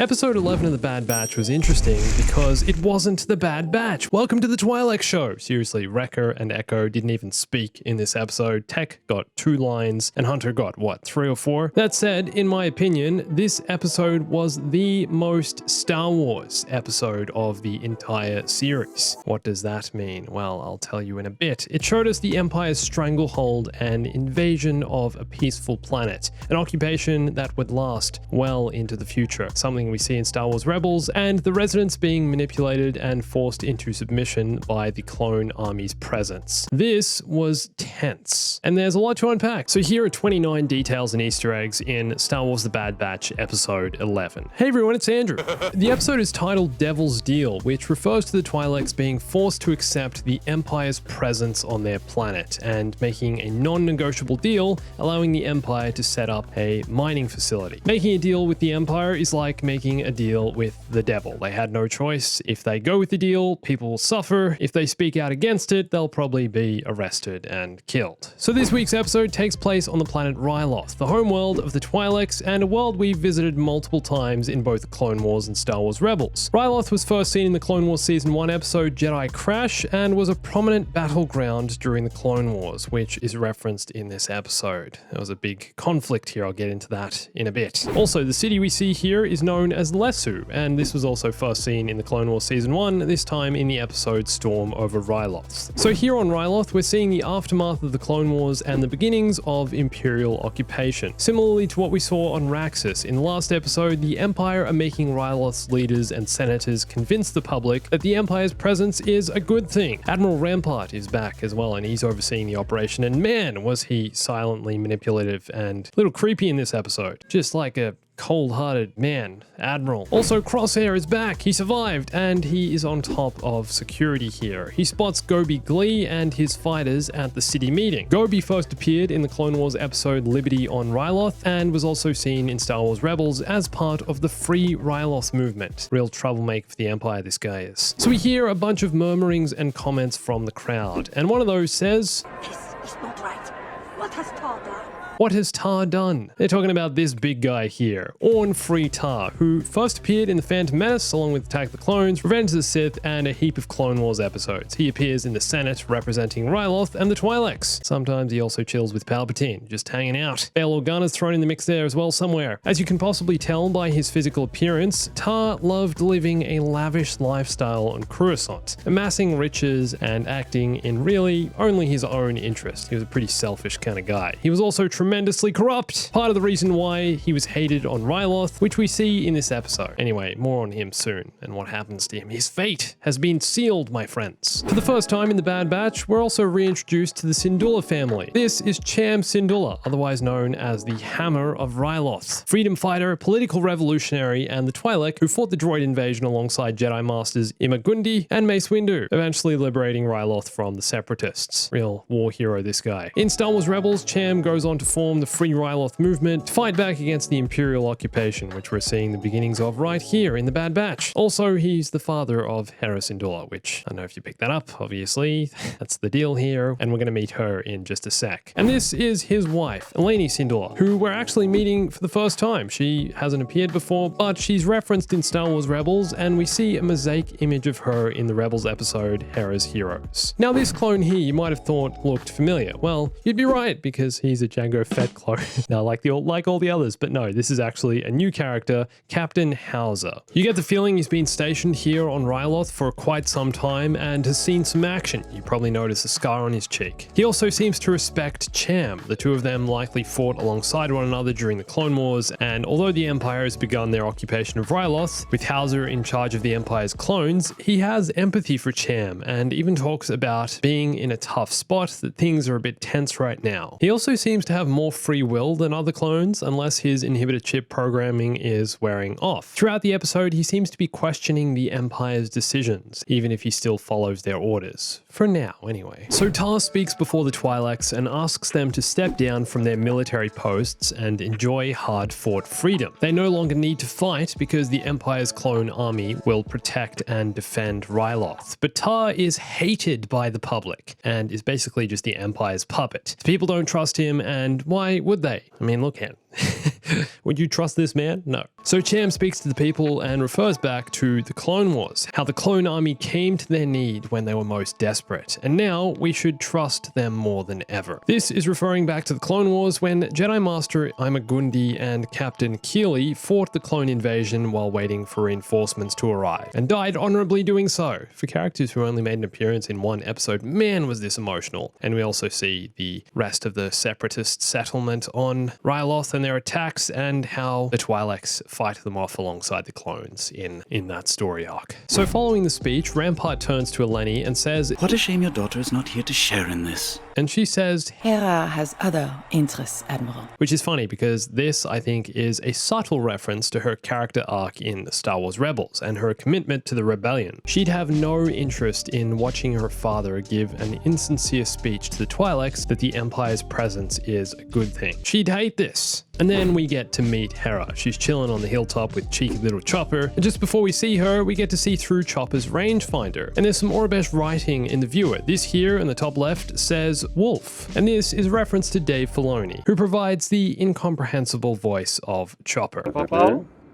Episode 11 of The Bad Batch was interesting because it wasn't the Bad Batch. Welcome to the Twilight show. Seriously, Wrecker and Echo didn't even speak in this episode. Tech got 2 lines and Hunter got, what, 3 or 4? That said, in my opinion, this episode was the most Star Wars episode of the entire series. What does that mean? Well, I'll tell you in a bit. It showed us the Empire's stranglehold and invasion of a peaceful planet, an occupation that would last well into the future, something we see in Star Wars Rebels, and the residents being manipulated and forced into submission by the clone army's presence. This was tense, and there's a lot to unpack. So here are 29 details and Easter eggs in Star Wars The Bad Batch episode 11. Hey everyone, it's Andrew. The episode is titled Devil's Deal, which refers to the Twi'leks being forced to accept the Empire's presence on their planet and making a non-negotiable deal, allowing the Empire to set up a mining facility. Making a deal with the Empire is like making a deal with the devil. They had no choice. If they go with the deal, people will suffer. If they speak out against it, they'll probably be arrested and killed. So this week's episode takes place on the planet Ryloth, the homeworld of the Twi'leks, and a world we've visited multiple times in both Clone Wars and Star Wars Rebels. Ryloth was first seen in the Clone Wars Season 1 episode Jedi Crash and was a prominent battleground during the Clone Wars, which is referenced in this episode. There was a big conflict here. I'll get into that in a bit. Also, the city we see here is known as Lesu, and this was also first seen in the Clone Wars Season 1, this time in the episode Storm over Ryloth. So here on Ryloth, we're seeing the aftermath of the Clone Wars and the beginnings of Imperial occupation. Similarly to what we saw on Raxus, in the last episode, the Empire are making Ryloth's leaders and senators convince the public that the Empire's presence is a good thing. Admiral Rampart is back as well, and he's overseeing the operation, and man, was he silently manipulative and a little creepy in this episode. Just like a cold-hearted man, Admiral. Also, Crosshair is back. He survived, and he is on top of security here. He spots Gobi Glee and his fighters at the city meeting. Gobi first appeared in the Clone Wars episode Liberty on Ryloth, and was also seen in Star Wars Rebels as part of the Free Ryloth movement. Real troublemaker for the Empire, this guy is. So we hear a bunch of murmurings and comments from the crowd, and one of those says, "This is not right. What has Tar done?" What has Tar done? They're talking about this big guy here, Orn Free Tar, who first appeared in The Phantom Menace along with Attack of the Clones, Revenge of the Sith, and a heap of Clone Wars episodes. He appears in the Senate representing Ryloth and the Twi'leks. Sometimes he also chills with Palpatine, just hanging out. Bail Organa's thrown in the mix there as well somewhere. As you can possibly tell by his physical appearance, Tar loved living a lavish lifestyle on Coruscant, amassing riches and acting in really only his own interest. He was a pretty selfish kind of guy. He was also tremendously corrupt, part of the reason why he was hated on Ryloth, which we see in this episode. Anyway, more on him soon and what happens to him. His fate has been sealed, my friends. For the first time in The Bad Batch, we're also reintroduced to the Syndulla family. This is Cham Syndulla, otherwise known as the Hammer of Ryloth, freedom fighter, political revolutionary, and the Twi'lek who fought the droid invasion alongside Jedi Masters Imagundi and Mace Windu, eventually liberating Ryloth from the Separatists. Real war hero, this guy. In Star Wars Rebels, Cham goes on to form the Free Ryloth movement to fight back against the Imperial occupation, which we're seeing the beginnings of right here in The Bad Batch. Also, he's the father of Hera Syndulla, which I don't know if you picked that up, obviously. That's the deal here, and we're going to meet her in just a sec. And this is his wife, Eleni Syndulla, who we're actually meeting for the first time. She hasn't appeared before, but she's referenced in Star Wars Rebels, and we see a mosaic image of her in the Rebels episode Hera's Heroes. Now, this clone here you might have thought looked familiar. Well, you'd be right, because he's a Jango Fett clone. Now, like all the others, but no, this is actually a new character, Captain Howzer. You get the feeling he's been stationed here on Ryloth for quite some time and has seen some action. You probably notice a scar on his cheek. He also seems to respect Cham. The two of them likely fought alongside one another during the Clone Wars, and although the Empire has begun their occupation of Ryloth, with Howzer in charge of the Empire's clones, he has empathy for Cham and even talks about being in a tough spot, that things are a bit tense right now. He also seems to have more free will than other clones, unless his inhibitor chip programming is wearing off. Throughout the episode, he seems to be questioning the Empire's decisions, even if he still follows their orders. For now, anyway. So Tar speaks before the Twi'leks and asks them to step down from their military posts and enjoy hard-fought freedom. They no longer need to fight because the Empire's clone army will protect and defend Ryloth. But Tar is hated by the public and is basically just the Empire's puppet. The people don't trust him, and why would they? I mean, look at him. Would you trust this man? No. So Cham speaks to the people and refers back to the Clone Wars, how the clone army came to their need when they were most desperate, and now we should trust them more than ever. This is referring back to the Clone Wars when Jedi Master Imagundi and Captain Keeley fought the clone invasion while waiting for reinforcements to arrive, and died honorably doing so. For characters who only made an appearance in one episode, man was this emotional. And we also see the rest of the separatist settlement on Ryloth and their attacks, and how the Twi'leks fight them off alongside the clones in that story arc. So following the speech, Rampart turns to Eleni and says, "What a shame your daughter is not here to share in this." And she says, "Hera has other interests, Admiral." Which is funny because this, I think, is a subtle reference to her character arc in Star Wars Rebels and her commitment to the rebellion. She'd have no interest in watching her father give an insincere speech to the Twi'leks that the Empire's presence is a good thing. She'd hate this. And then we get to meet Hera. She's chilling on the hilltop with cheeky little Chopper, and just before we see her, we get to see through Chopper's rangefinder. And there's some Aurebesh writing in the viewer. This here in the top left says Wolf, and this is a reference to Dave Filoni, who provides the incomprehensible voice of Chopper.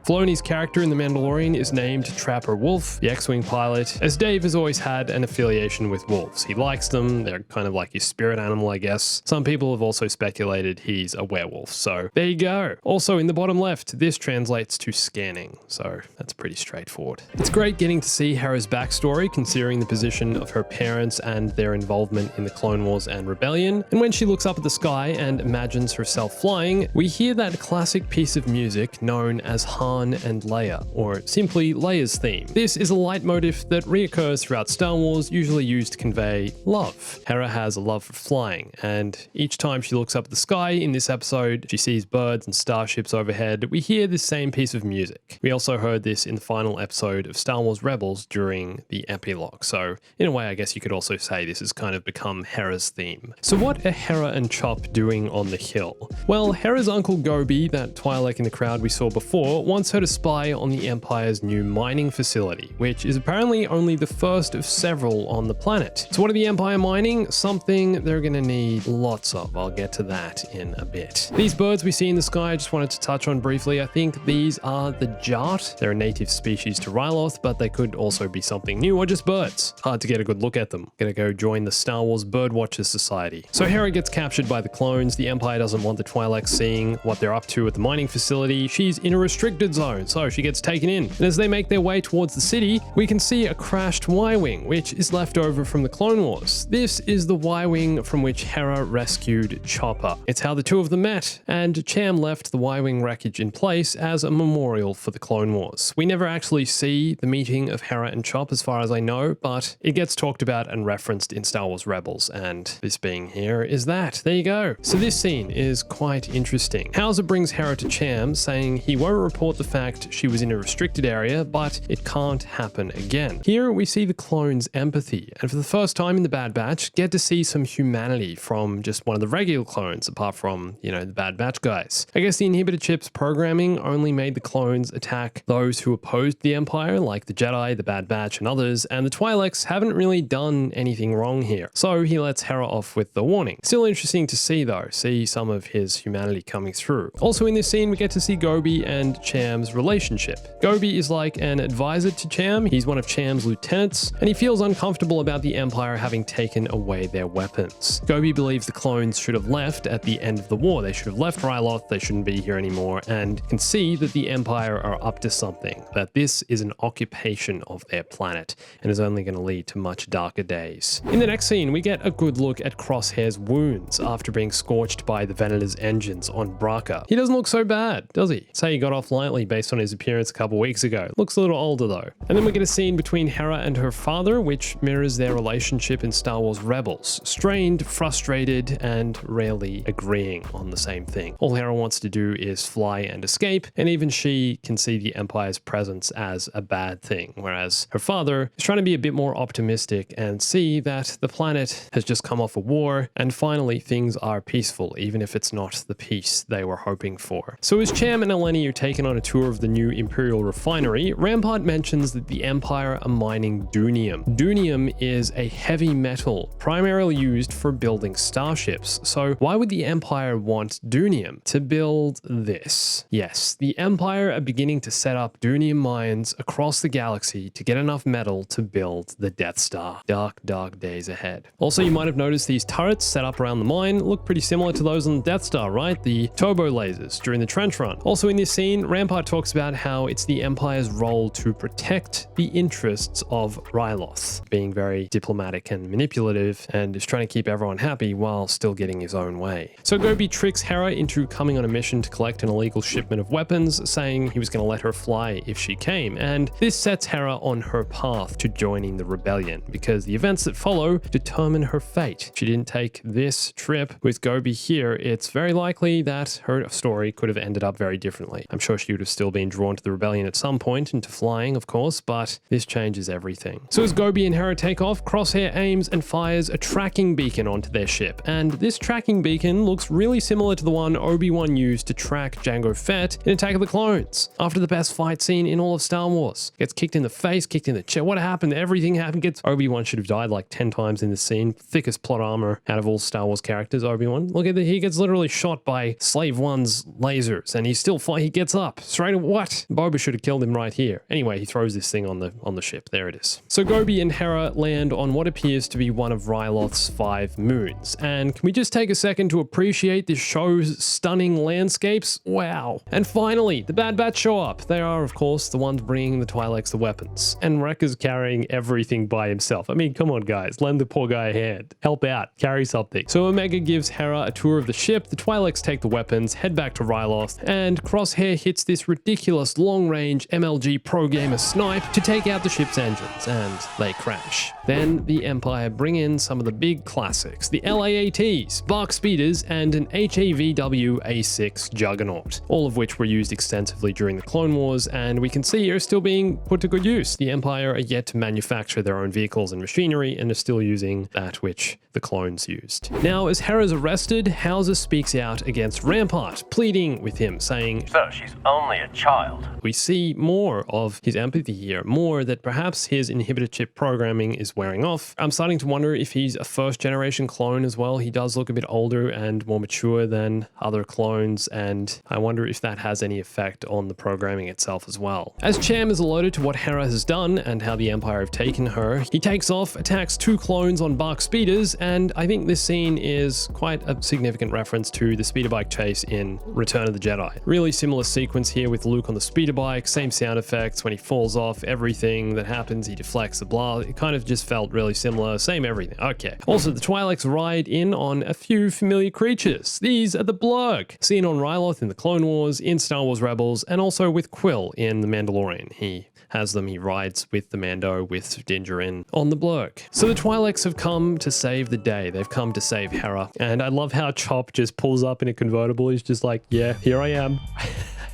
Filoni's character in The Mandalorian is named Trapper Wolf, the X-Wing pilot, as Dave has always had an affiliation with wolves. He likes them, they're kind of like his spirit animal, I guess. Some people have also speculated he's a werewolf, so there you go. Also in the bottom left, this translates to scanning, so that's pretty straightforward. It's great getting to see Hera's backstory, considering the position of her parents and their involvement in the Clone Wars and Rebellion. And when she looks up at the sky and imagines herself flying, we hear that classic piece of music known as Han and Leia, or simply Leia's theme. This is a leitmotif that reoccurs throughout Star Wars, usually used to convey love. Hera has a love for flying, and each time she looks up at the sky in this episode, she sees birds and starships overhead, we hear this same piece of music. We also heard this in the final episode of Star Wars Rebels during the epilogue, so in a way I guess you could also say this has kind of become Hera's theme. So what are Hera and Chop doing on the hill? Well, Hera's uncle Gobi, that Twi'lek in the crowd we saw before, wants her to spy on the Empire's new mining facility, which is apparently only the first of several on the planet. So what are the Empire mining? Something they're gonna need lots of. I'll get to that in a bit. These birds we see in the sky, I just wanted to touch on briefly. I think these are the Jart. They're a native species to Ryloth, but they could also be something new or just birds. Hard to get a good look at them. Gonna go join the Star Wars Birdwatchers Society. So Hera gets captured by the clones. The Empire doesn't want the Twi'leks seeing what they're up to at the mining facility. She's in a restricted zone, so she gets taken in. And as they make their way towards the city, we can see a crashed Ywing, which is left over from the Clone Wars. This is the Ywing from which Hera rescued Chopper. It's how the two of them met, and Cham left the Ywing wreckage in place as a memorial for the Clone Wars. We never actually see the meeting of Hera and Chop as far as I know, but it gets talked about and referenced in Star Wars Rebels, and this being here is that. There you go. So this scene is quite interesting. Howzer brings Hera to Cham, saying he won't report the fact she was in a restricted area, but it can't happen again. Here we see the clones' empathy, and for the first time in the Bad Batch, get to see some humanity from just one of the regular clones, apart from, you know, the Bad Batch guys. I guess the inhibitor chip's programming only made the clones attack those who opposed the Empire, like the Jedi, the Bad Batch, and others, and the Twi'leks haven't really done anything wrong here. So he lets Hera off with the warning. Still interesting to see though, see some of his humanity coming through. Also in this scene, we get to see Gobi and Cham's relationship. Gobi is like an advisor to Cham. He's one of Cham's lieutenants, and he feels uncomfortable about the Empire having taken away their weapons. Gobi believes the clones should have left at the end of the war. They should have left Ryloth, they shouldn't be here anymore, and can see that the Empire are up to something, that this is an occupation of their planet, and is only going to lead to much darker days. In the next scene, we get a good look at Crosshair's wounds after being scorched by the Venator's engines on Braca. He doesn't look so bad, does he? Say he got off lightly based on his appearance a couple weeks ago. Looks a little older though. And then we get a scene between Hera and her father, which mirrors their relationship in Star Wars Rebels. Strained, frustrated, and rarely agreeing on the same thing. All Hera wants to do is fly and escape, and even she can see the Empire's presence as a bad thing, whereas her father is trying to be a bit more optimistic and see that the planet has just come off a war, and finally things are peaceful, even if it's not the peace they were hoping for. So as Cham and Eleni are taken on a tour of the new Imperial Refinery, Rampart mentions that the Empire are mining dunium. Dunium is a heavy metal primarily used for building starships. So why would the Empire want dunium? To build this. Yes, the Empire are beginning to set up dunium mines across the galaxy to get enough metal to build the Death Star. Dark, dark days ahead. Also, you might have noticed these turrets set up around the mine look pretty similar to those on the Death Star, right? The turbo lasers during the trench run. Also in this scene, Rampart talks about how it's the Empire's role to protect the interests of Ryloth, being very diplomatic and manipulative, and is trying to keep everyone happy while still getting his own way. So Gobi tricks Hera into coming on a mission to collect an illegal shipment of weapons, saying he was going to let her fly if she came, and this sets Hera on her path to joining the rebellion, because the events that follow determine her fate. If she didn't take this trip with Gobi here, it's very likely that her story could have ended up very differently. I'm sure she would have still been drawn to the rebellion at some point, and to flying, of course, but this changes everything. So as Gobi and Hera take off, Crosshair aims and fires a tracking beacon onto their ship, and this tracking beacon looks really similar to the one ObiWan used to track Jango Fett in Attack of the Clones. After the best fight scene in all of Star Wars. Gets kicked in the face, kicked in the chest. What happened? Everything happened. Obi-Wan should have died like 10 times in this scene. Thickest plot armor out of all Star Wars characters, Obi-Wan. Look at he gets literally shot by Slave One's lasers, and he's still he gets up. Straight what? Boba should have killed him right here. Anyway, he throws this thing on the ship. There it is. So Gobi and Hera land on what appears to be one of Ryloth's 5 moons. And can we just take a second to appreciate this show's stunning landscapes? Wow. And finally, the Bad Batch show up. They are, of course, the ones bringing the Twi'leks the weapons. And Wrecker's carrying everything by himself. I mean, come on, guys. Lend the poor guy a hand. Help out. Carry something. So Omega gives Hera a tour of the ship. The Twi'leks take the weapons, head back to Ryloth, and Crosshair hits this ridiculous long-range MLG pro gamer snipe to take out the ship's engines, and they crash. Then the Empire bring in some of the big classics, the LAATs, Bark Speeders, and an HAVW A6 Juggernaut, all of which were used extensively during the Clone Wars, and we can see are still being put to good use. The Empire are yet to manufacture their own vehicles and machinery, and are still using that which the clones used. Now, as Hera's arrested, Howzer speaks out against Rampart, pleading with him, saying, "Sir, she's only a child." We see more of his empathy here, more that perhaps his inhibitor chip programming is wearing off. I'm starting to wonder if he's a first-generation clone as well. He does look a bit older and more mature than other clones, and I wonder if that has any effect on the programming itself as well. As Cham is alerted to what Hera has done and how the Empire have taken her, he takes off, attacks 2 clones on Bark Speeders, and I think this scene is quite a significant reference to the speeder bike chase in Return of the Jedi. Really similar sequence here with Luke on the speeder bike, same sound effects when he falls off, everything that happens, he deflects the blah. It kind of just felt really similar, same everything. Okay. Also, the Twi'leks ride in on a few familiar creatures. These are the Blurg, seen on Ryloth in the Clone Wars, in Star Wars Rebels, and also with Quill in The Mandalorian. He has them, he rides with the Mando, with Din Djarin on the Blurg. So the Twi'leks have come to save the day. They've come to save Hera. And I love how Chop just pulls up in a convertible. He's just like, yeah, here I am.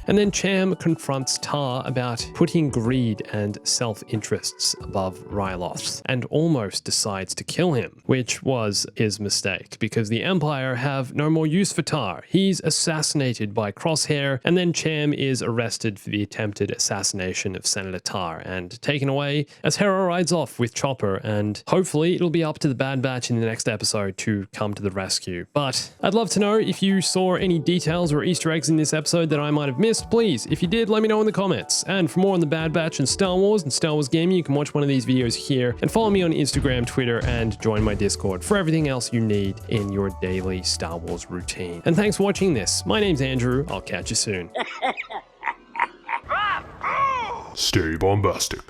And then Cham confronts Tar about putting greed and self-interests above Ryloth, and almost decides to kill him, which was his mistake, because the Empire have no more use for Tar. He's assassinated by Crosshair, and then Cham is arrested for the attempted assassination of Senator Tar and taken away as Hera rides off with Chopper, and hopefully it'll be up to the Bad Batch in the next episode to come to the rescue. But I'd love to know if you saw any details or Easter eggs in this episode that I might have missed. Please, if you did, let me know in the comments. And for more on the Bad Batch and Star Wars gaming, you can watch one of these videos here, and follow me on Instagram, Twitter, and join my Discord for everything else you need in your daily Star Wars routine. And thanks for watching this. My name's Andrew. I'll catch you soon. Stay bombastic.